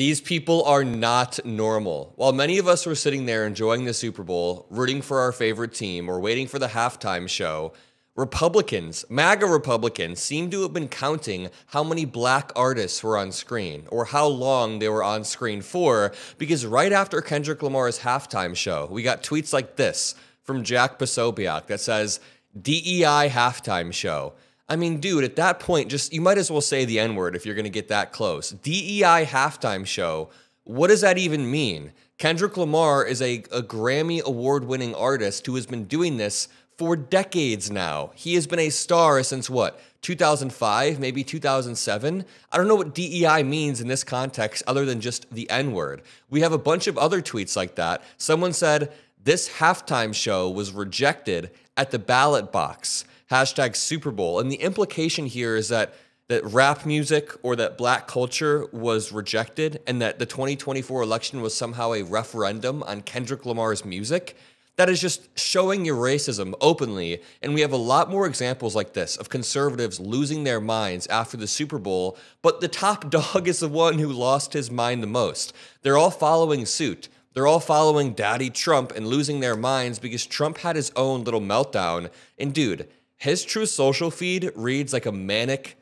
These people are not normal. While many of us were sitting there enjoying the Super Bowl, rooting for our favorite team, or waiting for the halftime show, Republicans, MAGA Republicans, seem to have been counting how many black artists were on screen, or how long they were on screen for, because right after Kendrick Lamar's halftime show, we got tweets like this from Jack Posobiec that says, DEI halftime show. I mean, dude, at that point, you might as well say the N-word if you're going to get that close. DEI halftime show, what does that even mean? Kendrick Lamar is a Grammy award-winning artist who has been doing this for decades now. He has been a star since what, 2005, maybe 2007? I don't know what DEI means in this context other than just the N-word. We have a bunch of other tweets like that. Someone said, this halftime show was rejected at the ballot box. Hashtag Super Bowl. And the implication here is that rap music or that black culture was rejected and that the 2024 election was somehow a referendum on Kendrick Lamar's music. That is just showing your racism openly. And we have a lot more examples like this of conservatives losing their minds after the Super Bowl, but the top dog is the one who lost his mind the most. They're all following suit. They're all following Daddy Trump and losing their minds because Trump had his own little meltdown. And dude, his Truth Social feed reads like a manic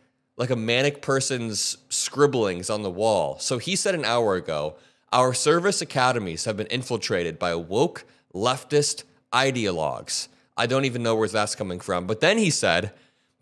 person's scribblings on the wall. So he said an hour ago, our service academies have been infiltrated by woke leftist ideologues. I don't even know where that's coming from. But then he said,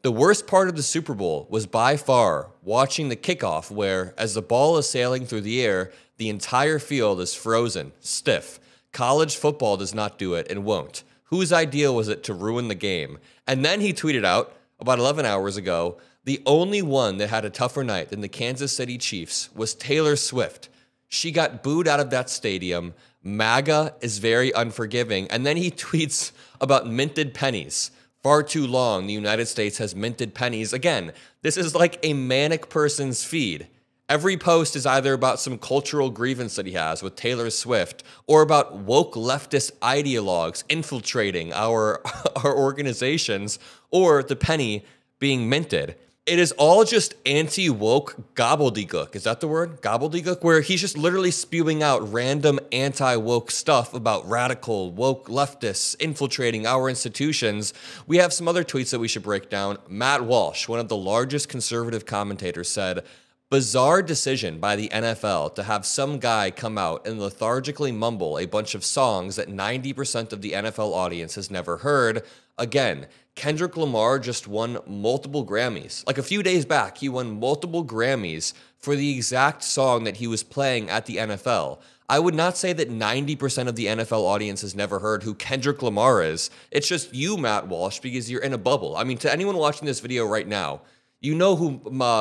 the worst part of the Super Bowl was by far watching the kickoff where, as the ball is sailing through the air, the entire field is frozen, stiff. College football does not do it and won't. Whose idea was it to ruin the game? And then he tweeted out, about 11 hours ago, the only one that had a tougher night than the Kansas City Chiefs was Taylor Swift. She got booed out of that stadium. MAGA is very unforgiving. And then he tweets about minted pennies. Far too long, the United States has minted pennies. Again, this is like a manic person's feed. Every post is either about some cultural grievance that he has with Taylor Swift or about woke leftist ideologues infiltrating our organizations or the penny being minted. It is all just anti-woke gobbledygook. Is that the word? Gobbledygook? Where he's just literally spewing out random anti-woke stuff about radical woke leftists infiltrating our institutions. We have some other tweets that we should break down. Matt Walsh, one of the largest conservative commentators, said, bizarre decision by the NFL to have some guy come out and lethargically mumble a bunch of songs that 90% of the NFL audience has never heard. Again, Kendrick Lamar just won multiple Grammys. Like a few days back, he won multiple Grammys for the exact song that he was playing at the NFL. I would not say that 90% of the NFL audience has never heard who Kendrick Lamar is. It's just you, Matt Walsh, because you're in a bubble. I mean, to anyone watching this video right now, you know who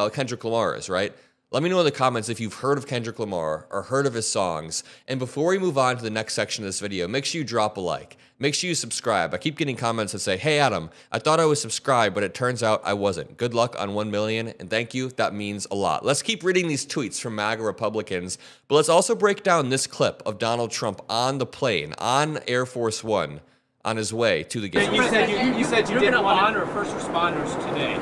Kendrick Lamar is, right? Let me know in the comments if you've heard of Kendrick Lamar or heard of his songs. And before we move on to the next section of this video, make sure you drop a like. Make sure you subscribe. I keep getting comments that say, hey, Adam, I thought I was subscribed, but it turns out I wasn't. Good luck on 1 million, and thank you. That means a lot. Let's keep reading these tweets from MAGA Republicans, but let's also break down this clip of Donald Trump on the plane, on Air Force One, on his way to the game. You said you didn't want to honor first responders today,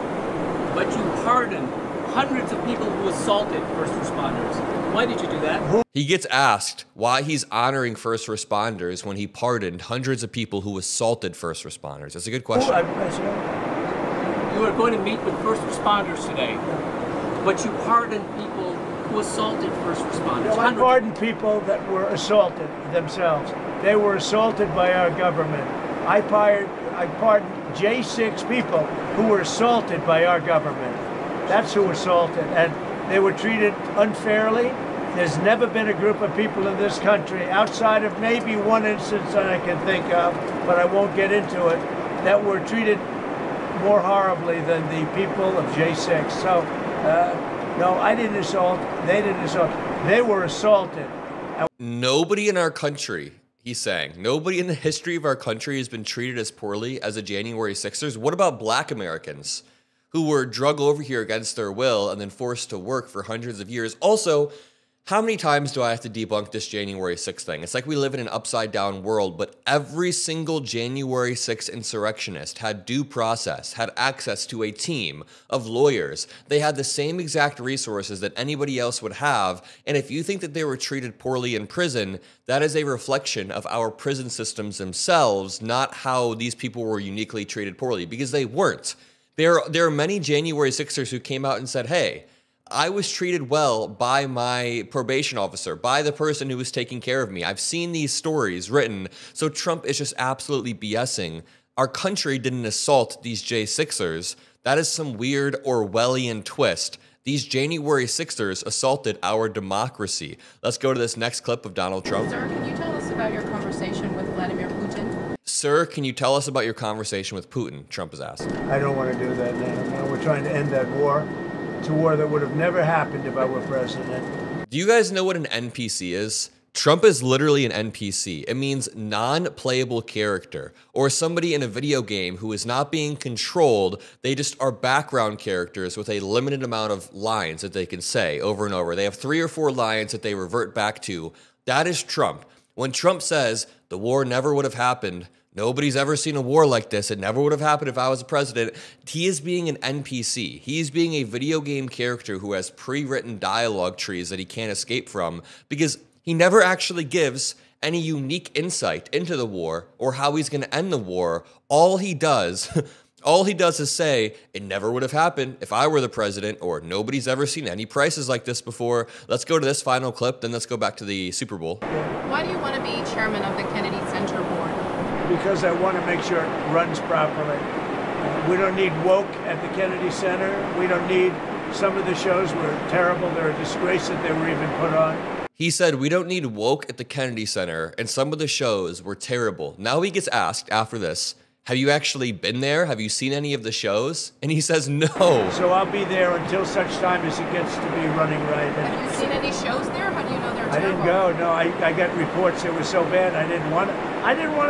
but you pardoned hundreds of people who assaulted first responders. Why did you do that? He gets asked why he's honoring first responders when he pardoned hundreds of people who assaulted first responders. That's a good question. You are going to meet with first responders today, but you pardoned people who assaulted first responders. No, I pardoned people that were assaulted themselves. They were assaulted by our government. I pardoned J6 people who were assaulted by our government. That's who assaulted, and they were treated unfairly. There's never been a group of people in this country, outside of maybe one instance that I can think of, but I won't get into it, that were treated more horribly than the people of J6. So, no, I didn't assault. They didn't assault. They were assaulted. Nobody in our country, he's saying, nobody in the history of our country has been treated as poorly as the January 6ers. What about black Americans who were drug over here against their will and then forced to work for hundreds of years? Also, How many times do I have to debunk this January 6th thing? It's like we live in an upside-down world, but every single January 6th insurrectionist had due process, had access to a team of lawyers. They had the same exact resources that anybody else would have, and if you think that they were treated poorly in prison, that is a reflection of our prison systems themselves, not how these people were uniquely treated poorly, because they weren't. There are many January 6ers who came out and said, hey, I was treated well by my probation officer, by the person who was taking care of me. I've seen these stories written, so Trump is just absolutely BSing. Our country didn't assault these J6ers. That is some weird Orwellian twist. These January 6ers assaulted our democracy. Let's go to this next clip of Donald Trump. Sir, can you tell us about your conversation with Vladimir Putin? Sir, can you tell us about your conversation with Putin? Trump has asked. I don't want to do that now. We're trying to end that war. It's a war that would have never happened if I were president. Do you guys know what an NPC is? Trump is literally an NPC. It means non-playable character, or somebody in a video game who is not being controlled. They just are background characters with a limited amount of lines that they can say over and over. They have 3 or 4 lines that they revert back to. That is Trump. When Trump says the war never would have happened, nobody's ever seen a war like this, it never would have happened if I was a president, he is being an NPC. He is being a video game character who has pre-written dialogue trees that he can't escape from, because he never actually gives any unique insight into the war or how he's going to end the war. All he does is say, it never would have happened if I were the president, or nobody's ever seen any prices like this before. Let's go to this final clip, then let's go back to the Super Bowl. Why do you want to be chairman of the Kennedy Center Board? Because I want to make sure it runs properly. We don't need woke at the Kennedy Center. We don't need, some of the shows were terrible. They're a disgrace that they were even put on. He said, we don't need woke at the Kennedy Center, and some of the shows were terrible. Now he gets asked after this, have you actually been there? Have you seen any of the shows? And he says no. So I'll be there until such time as it gets to be running right. Have you seen any shows there? How do you know they're terrible? I didn't go. No, I got reports it was so bad I didn't want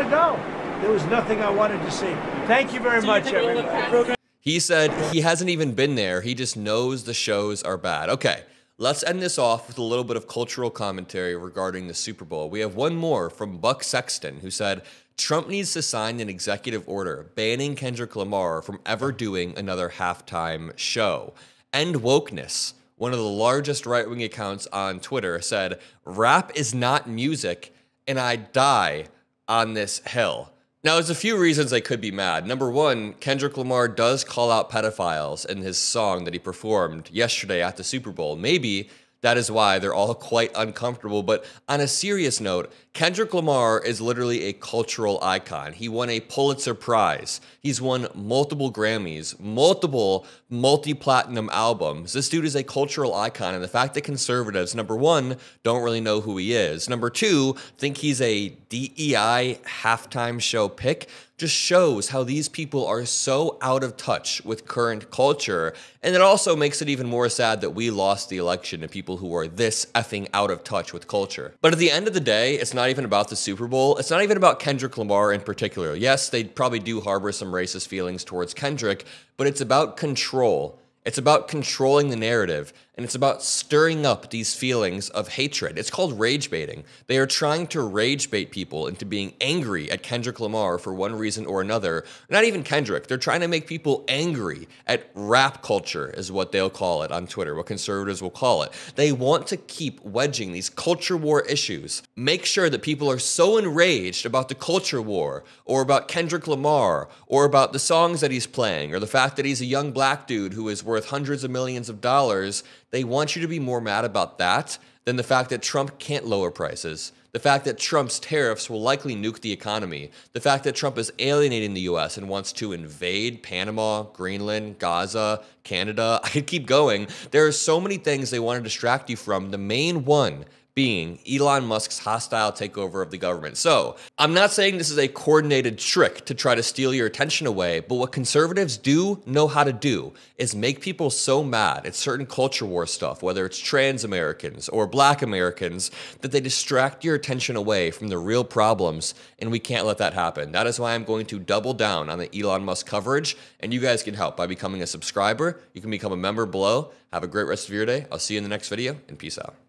to go. There was nothing I wanted to see. Thank you very much, everybody. He said he hasn't even been there. He just knows the shows are bad. Okay, let's end this off with a little bit of cultural commentary regarding the Super Bowl. We have one more from Buck Sexton, who said, Trump needs to sign an executive order banning Kendrick Lamar from ever doing another halftime show. End wokeness. One of the largest right-wing accounts on Twitter said, rap is not music, and I die on this hill. Now, there's a few reasons I could be mad. Number one, Kendrick Lamar does call out pedophiles in his song that he performed yesterday at the Super Bowl. Maybe that is why they're all quite uncomfortable. But on a serious note, Kendrick Lamar is literally a cultural icon. He won a Pulitzer Prize. He's won multiple Grammys, multiple multi-platinum albums. This dude is a cultural icon, and the fact that conservatives, number one, don't really know who he is. Number two, think he's a DEI halftime show pick, just shows how these people are so out of touch with current culture. And it also makes it even more sad that we lost the election to people who are this effing out of touch with culture. But at the end of the day, it's not even about the Super Bowl. It's not even about Kendrick Lamar in particular. Yes, they probably do harbor some racist feelings towards Kendrick, but it's about control. It's about controlling the narrative, and it's about stirring up these feelings of hatred. It's called rage baiting. They are trying to rage bait people into being angry at Kendrick Lamar for one reason or another. Not even Kendrick. They're trying to make people angry at rap culture, is what they'll call it on Twitter, what conservatives will call it. They want to keep wedging these culture war issues. Make sure that people are so enraged about the culture war, or about Kendrick Lamar, or about the songs that he's playing, or the fact that he's a young black dude who is worth hundreds of millions of dollars. They want you to be more mad about that than the fact that Trump can't lower prices, the fact that Trump's tariffs will likely nuke the economy, the fact that Trump is alienating the U.S. and wants to invade Panama, Greenland, Gaza, Canada. I could keep going. There are so many things they want to distract you from, the main one being Elon Musk's hostile takeover of the government. So, I'm not saying this is a coordinated trick to try to steal your attention away, but what conservatives do know how to do is make people so mad at certain culture war stuff, whether it's trans Americans or black Americans, that they distract your attention away from the real problems, and we can't let that happen. That is why I'm going to double down on the Elon Musk coverage, and you guys can help by becoming a subscriber. You can become a member below. Have a great rest of your day. I'll see you in the next video, and peace out.